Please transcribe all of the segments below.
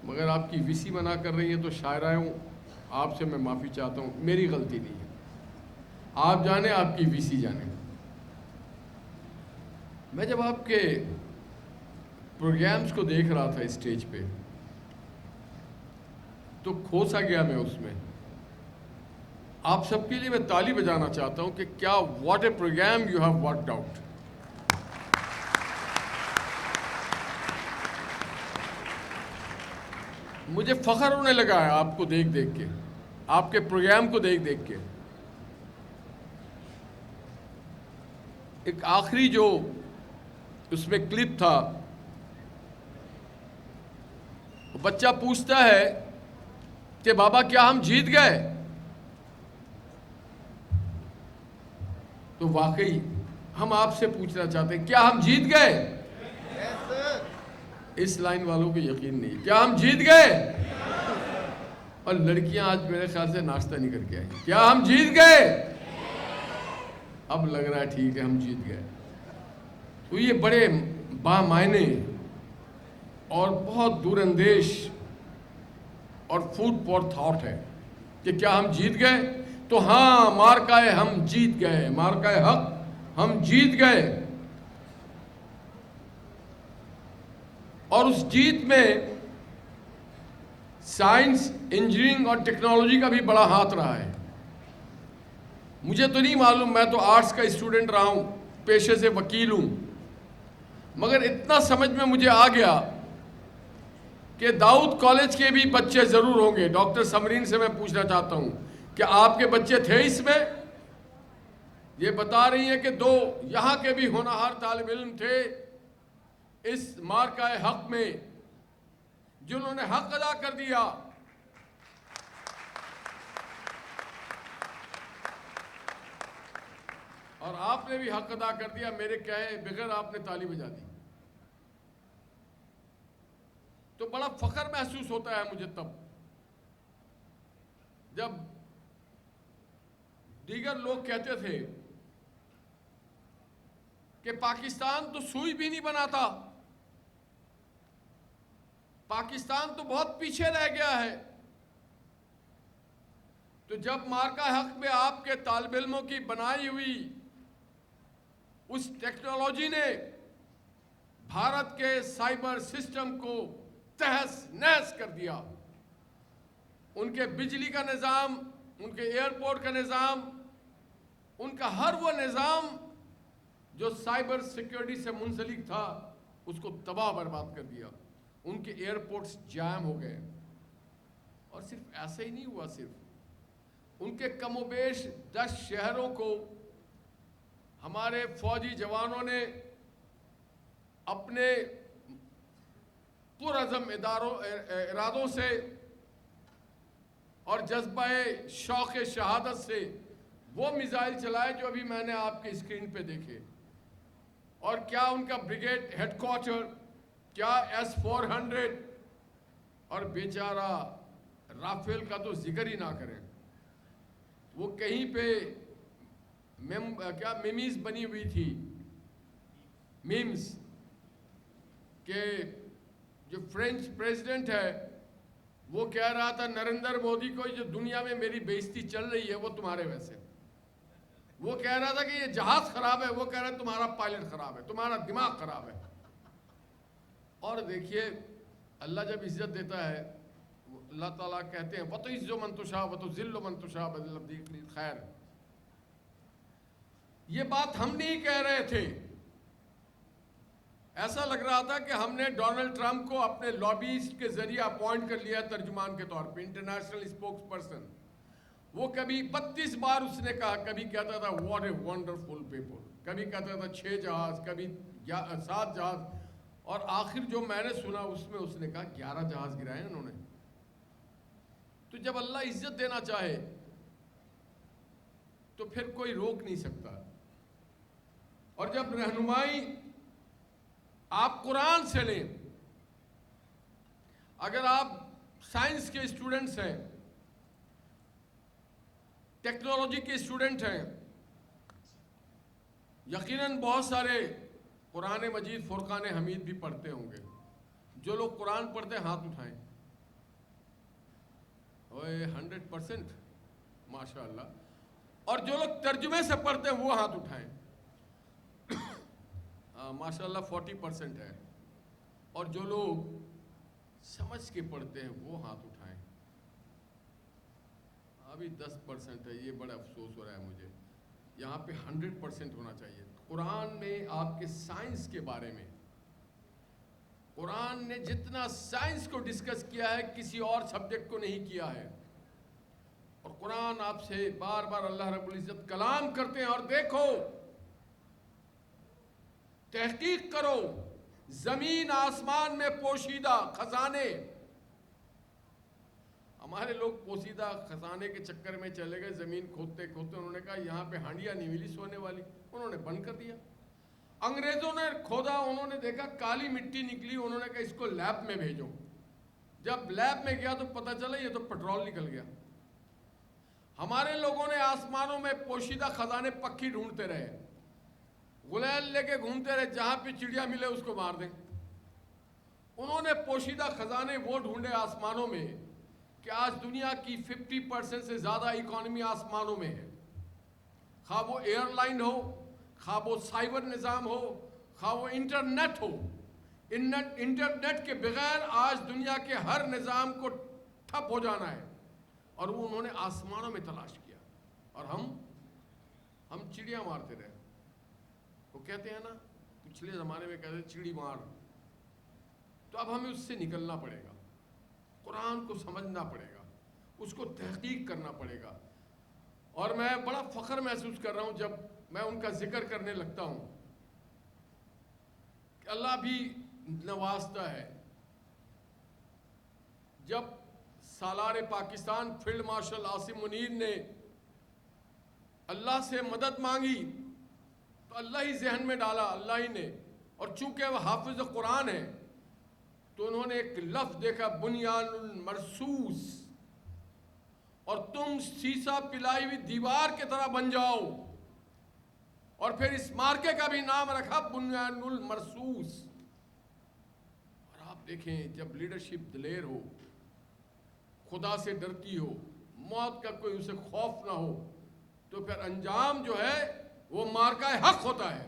مگر آپ کی وی سی منع کر رہی ہیں تو شاعروں آپ سے میں معافی چاہتا ہوں، میری غلطی نہیں ہے، آپ جانیں، آپ کی وی سی جانیں۔ میں جب آپ کے پروگرامز کو دیکھ رہا تھا اسٹیج پہ تو کھو سا گیا میں اس میں۔ آپ سب کے لیے میں تالی بجانا چاہتا ہوں کہ کیا what a program you have worked out. مجھے فخر ہونے لگا ہے آپ کو دیکھ دیکھ کے، آپ کے پروگرام کو دیکھ دیکھ کے۔ ایک آخری جو اس میں کلپ تھا، بچہ پوچھتا ہے کہ بابا کیا ہم جیت گئے؟ تو واقعی ہم آپ سے پوچھنا چاہتے ہیں، کیا ہم جیت گئے؟ اس لائن والوں کو یقین نہیں، کیا ہم جیت گئے؟ اور لڑکیاں آج میرے خیال سے ناشتہ نہیں کر کے آئی، کیا ہم جیت گئے؟ اب لگ رہا ہے ٹھیک ہے، ہم جیت گئے۔ تو یہ بڑے بامعنی اور بہت دور اندیش اور فوڈ فار تھاٹ ہے کہ کیا ہم جیت گئے؟ تو ہاں، مارکہ ہم جیت گئے، مارکہ حق ہم جیت گئے۔ اور اس جیت میں سائنس، انجینئرنگ اور ٹیکنالوجی کا بھی بڑا ہاتھ رہا ہے۔ مجھے تو نہیں معلوم، میں تو آرٹس کا اسٹوڈنٹ رہا ہوں، پیشے سے وکیل ہوں، مگر اتنا سمجھ میں مجھے آ گیا کہ داؤد کالج کے بھی بچے ضرور ہوں گے۔ ڈاکٹر سمرین سے میں پوچھنا چاہتا ہوں کہ آپ کے بچے تھے اس میں؟ یہ بتا رہی ہیں کہ 2 یہاں کے بھی ہونہار طالب علم تھے اس مارکہ حق میں، جنہوں نے حق ادا کر دیا۔ اور آپ نے بھی حق ادا کر دیا، میرے کہے بغیر آپ نے تالی بجا دی۔ تو بڑا فخر محسوس ہوتا ہے مجھے تب جب دیگر لوگ کہتے تھے کہ پاکستان تو سوئی بھی نہیں بناتا، پاکستان تو بہت پیچھے رہ گیا ہے۔ تو جب مارکہ حق میں آپ کے طالب علموں کی بنائی ہوئی اس ٹیکنالوجی نے بھارت کے سائبر سسٹم کو تہس نہس کر دیا، ان کے بجلی کا نظام، ان کے ایئرپورٹ کا نظام، ان کا ہر وہ نظام جو سائبر سیکیورٹی سے منسلک تھا، اس کو تباہ برباد کر دیا۔ ان کے ایئرپورٹس جام ہو گئے۔ اور صرف ایسا ہی نہیں ہوا، صرف ان کے کم و بیش 10 شہروں کو ہمارے فوجی جوانوں نے اپنے پرعزم ارادوں سے اور جذبہ شوق شہادت سے وہ میزائل چلائے جو ابھی میں نے آپ کے اسکرین پہ دیکھے۔ اور کیا ان کا بریگیڈ ہیڈ کوارٹر، کیا S-400 اور بیچارہ رافیل کا تو ذکر ہی نہ کریں، وہ کہیں پہ میمز بنی ہوئی تھی، میمز، کہ جو فرینچ پریزیڈنٹ ہے وہ کہہ رہا تھا نریندر مودی کو، جو دنیا میں میری بے عزتی چل رہی ہے وہ تمہارے ویسے۔ وہ کہہ رہا تھا کہ یہ جہاز خراب ہے، وہ کہہ رہا ہے تمہارا پائلٹ خراب ہے، تمہارا دماغ خراب ہے۔ اور دیکھیے، اللہ جب عزت دیتا ہے، اللہ تعالیٰ کہتے ہیں وَتُعِزُّ مَن تَشَاءُ وَتُذِلُّ مَن تَشَاءُ بِیَدِکَ الْخَیرُ۔ یہ بات ہم نہیں کہہ رہے تھے، ایسا لگ رہا تھا کہ ہم نے ڈونلڈ ٹرمپ کو اپنے لابیسٹ کے ذریعے اپوائنٹ کر لیا ترجمان کے طور پہ، انٹرنیشنل اسپوکس پرسن۔ وہ کبھی 32 بار اس نے کہا، کبھی کہتا تھا واٹ اے ونڈرفل پیپل، کبھی کہتا تھا 6 جہاز، کبھی 7 جہاز، اور آخر جو میں نے سنا اس میں اس نے کہا 11 جہاز گرائے انہوں نے۔ تو جب اللہ عزت دینا چاہے تو پھر کوئی روک نہیں سکتا۔ اور جب رہنمائی آپ قرآن سے لیں، اگر آپ سائنس کے اسٹوڈنٹس ہیں، ٹیکنالوجی کے اسٹوڈنٹ ہیں، یقیناً بہت سارے قرآن مجید فرقان حمید بھی پڑھتے ہوں گے۔ جو لوگ قرآن پڑھتے ہیں ہاتھ اٹھائیں۔ اوے 100%، ماشاء اللہ۔ اور جو لوگ ترجمے سے پڑھتے ہیں وہ ہاتھ اٹھائیں۔ ماشاء اللہ 40% ہے۔ اور جو لوگ سمجھ کے پڑھتے ہیں وہ ہاتھ اٹھائیں۔ ابھی 10% ہے، یہ بڑا افسوس ہو رہا ہے مجھے۔ یہاں پہ 100% ہونا چاہیے۔ قرآن میں آپ کے سائنس کے بارے میں، قرآن نے جتنا سائنس کو ڈسکس کیا ہے کسی اور سبجیکٹ کو نہیں کیا ہے۔ اور قرآن آپ سے بار بار اللہ رب العزت کلام کرتے ہیں، اور دیکھو، تحقیق کرو، زمین آسمان میں پوشیدہ خزانے۔ ہمارے لوگ پوشیدہ خزانے کے چکر میں چلے گئے، زمین کھودتے کھودتے انہوں نے کہا یہاں پہ ہانڈیاں نہیں ملی سونے والی، انہوں نے بند کر دیا۔ انگریزوں نے کھودا، انہوں نے دیکھا کالی مٹی نکلی، انہوں نے کہا اس کو لیب میں بھیجو۔ جب لیب میں گیا تو پتہ چلا یہ تو پٹرول نکل گیا۔ ہمارے لوگوں نے آسمانوں میں پوشیدہ خزانے پکھی ڈھونڈتے رہے، غلیل لے کے گھومتے رہے، جہاں پہ چڑیا ملے اس کو مار دیں۔ انہوں نے پوشیدہ خزانے وہ ڈھونڈے آسمانوں میں کہ آج دنیا کی 50% سے زیادہ اکانومی آسمانوں میں ہے، خواہ وہ ایئر لائن ہو، خواہ وہ سائبر نظام ہو، خواہ وہ انٹرنیٹ ہو۔ انٹرنیٹ کے بغیر آج دنیا کے ہر نظام کو ٹھپ ہو جانا ہے، اور وہ انہوں نے آسمانوں میں تلاش کیا، اور ہم چڑیا مارتے رہے۔ وہ کہتے ہیں نا، پچھلے زمانے میں کہتے ہیں چڑی مار۔ تو اب ہمیں اس سے نکلنا پڑے گا، قرآن کو سمجھنا پڑے گا، اس کو تحقیق کرنا پڑے گا۔ اور میں بڑا فخر محسوس کر رہا ہوں جب میں ان کا ذکر کرنے لگتا ہوں کہ اللہ بھی نوازتا ہے۔ جب سالار پاکستان فیلڈ مارشل عاصم منیر نے اللہ سے مدد مانگی تو اللہ ہی ذہن میں ڈالا، اللہ ہی نے، اور چونکہ وہ حافظ قرآن ہے تو انہوں نے ایک لفظ دیکھا، بنیان المرصوص، اور تم سیسا پلائی ہوئی دیوار کی طرح بن جاؤ، اور پھر اس مارکے کا بھی نام رکھا بنیان المرصوص۔ اور آپ دیکھیں، جب لیڈرشپ دلیر ہو، خدا سے ڈرتی ہو، موت کا کوئی اسے خوف نہ ہو، تو پھر انجام جو ہے وہ مارکہ حق ہوتا ہے۔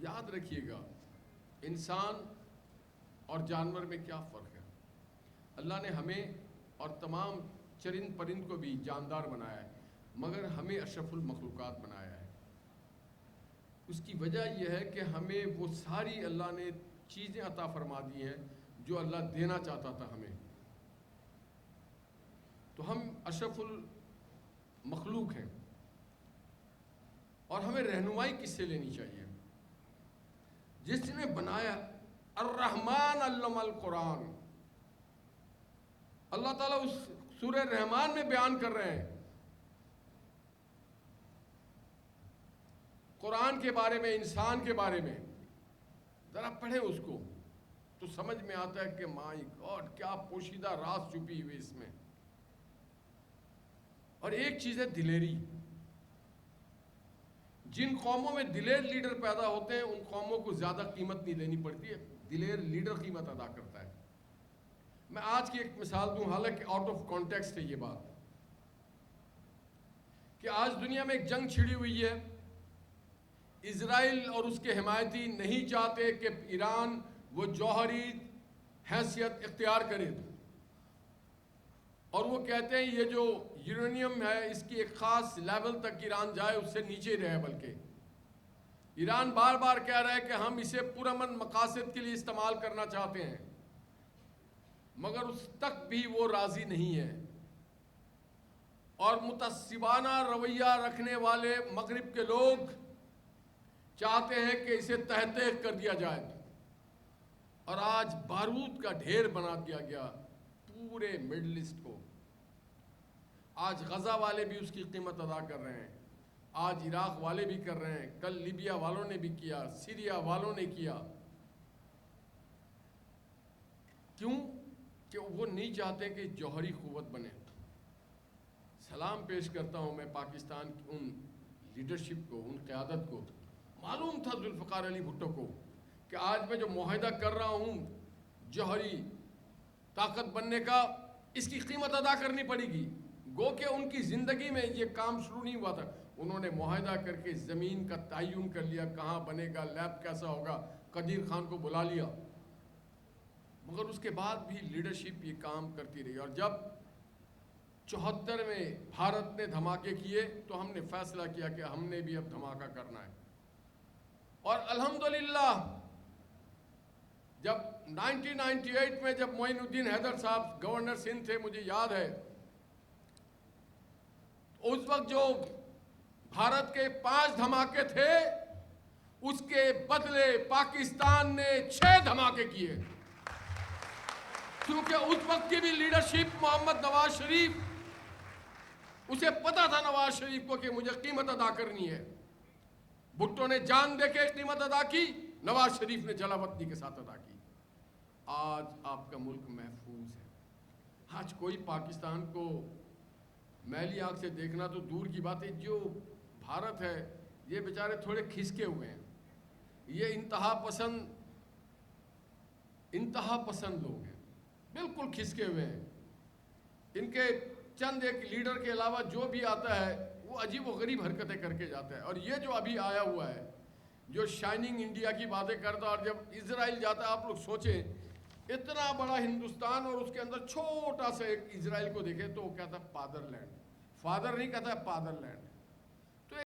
یاد رکھیے گا، انسان اور جانور میں کیا فرق ہے۔ اللہ نے ہمیں اور تمام چرند پرند کو بھی جاندار بنایا ہے، مگر ہمیں اشرف المخلوقات بنایا ہے۔ اس کی وجہ یہ ہے کہ ہمیں وہ ساری اللہ نے چیزیں عطا فرما دی ہیں جو اللہ دینا چاہتا تھا ہمیں۔ تو ہم اشرف المخلوق ہیں، اور ہمیں رہنمائی کس سے لینی چاہیے؟ جس نے بنایا، الرحمن علم القرآن۔ اللہ تعالیٰ اس سورہ رحمان میں بیان کر رہے ہیں قرآن کے بارے میں، انسان کے بارے میں۔ ذرا پڑھیں اس کو تو سمجھ میں آتا ہے کہ مائی گاڈ، کیا پوشیدہ راز چھپی ہوئی اس میں۔ اور ایک چیز ہے دلیری۔ جن قوموں میں دلیر لیڈر پیدا ہوتے ہیں ان قوموں کو زیادہ قیمت نہیں دینی پڑتی ہے، دلیر لیڈر قیمت ادا کرتا ہے۔ میں آج کی ایک مثال دوں، حالانکہ آؤٹ آف کانٹیکسٹ ہے یہ بات، کہ آج دنیا میں ایک جنگ چھڑی ہوئی ہے۔ اسرائیل اور اس کے حمایتی نہیں چاہتے کہ ایران وہ جوہری حیثیت اختیار کرے، اور وہ کہتے ہیں یہ جو یورینیم ہے اس کی ایک خاص لیول تک ایران جائے، اس سے نیچے رہے۔ بلکہ ایران بار بار کہہ رہا ہے کہ ہم اسے پرامن مقاصد کے لیے استعمال کرنا چاہتے ہیں، مگر اس تک بھی وہ راضی نہیں ہے۔ اور متعصبانہ رویہ رکھنے والے مغرب کے لوگ چاہتے ہیں کہ اسے تہہ تیغ کر دیا جائے، اور آج بارود کا ڈھیر بنا دیا گیا پورے مڈل ایسٹ کو۔ آج غزہ والے بھی اس کی قیمت ادا کر رہے ہیں، آج عراق والے بھی کر رہے ہیں، کل لیبیا والوں نے بھی کیا، سیریا والوں نے کیا۔ کیوں؟ کہ وہ نہیں چاہتے کہ جوہری قوت بنے۔ سلام پیش کرتا ہوں میں پاکستان کی ان لیڈرشپ کو, ان قیادت کو معلوم تھا ذوالفقار علی بھٹو کو کہ آج میں جو معاہدہ کر رہا ہوں جوہری طاقت بننے کا, اس کی قیمت ادا کرنی پڑے گی. گو کہ ان کی زندگی میں یہ کام شروع نہیں ہوا تھا, انہوں نے معاہدہ کر کے زمین کا تعین کر لیا, کہاں بنے گا, لیب کیسا ہوگا, قدیر خان کو بلا لیا. مگر اس کے بعد بھی لیڈرشپ یہ کام کرتی رہی, اور جب 74 میں بھارت نے دھماکے کیے تو ہم نے فیصلہ کیا کہ ہم نے بھی اب دھماکہ کرنا ہے. اور الحمدللہ جب 1998 میں جب معین الدین حیدر صاحب گورنر سندھ تھے, مجھے یاد ہے اس وقت جو بھارت کے 5 دھماکے تھے, اس کے بدلے پاکستان نے 6 دھماکے کیے, کیونکہ اس وقت کی بھی لیڈرشپ محمد نواز شریف, اسے پتا تھا نواز شریف کو کہ مجھے قیمت ادا کرنی ہے. بھٹو نے جان دے کے قیمت ادا کی, نواز شریف نے جلاوطنی کے ساتھ ادا کی. آج آپ کا ملک محفوظ ہے. آج کوئی پاکستان کو میلی آنکھ سے دیکھنا تو دور کی بات ہے. جو بھارت ہے یہ بیچارے تھوڑے کھسکے ہوئے ہیں, یہ انتہا پسند لوگ ہیں, بالکل کھسکے ہوئے ہیں. ان کے چند ایک لیڈر کے علاوہ جو بھی آتا ہے وہ عجیب و غریب حرکتیں کر کے جاتا ہے. اور یہ جو ابھی آیا ہوا ہے جو شائننگ انڈیا کی باتیں کرتا ہے, اور جب اسرائیل جاتا ہے, آپ لوگ سوچیں اتنا بڑا ہندوستان اور اس کے اندر چھوٹا سا ایک اسرائیل کو دیکھے تو وہ کہتا ہے فادر لینڈ. فادر نہیں کہتا ہے, فادر لینڈ.